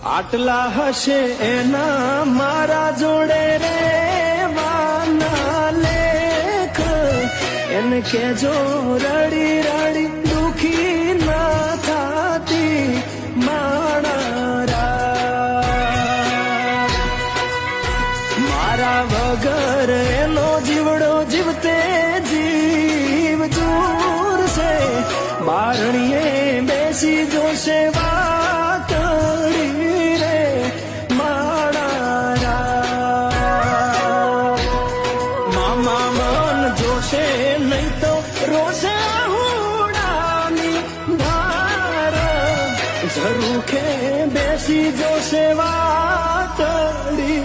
આટલા હશે એના મારા જોડે રે વાના લેખ એને કેજો રડી રડી દુખી ના થાતી મારા વગર એનો જીવડો જીવતે જીવ દૂર છે બારણીએ બેસી જોશે વાકડી રે મારા મામા મન જોશે નહીં તો રોશે હુડાની ધાર ઝરૂખે બેસી જોશે વાકડી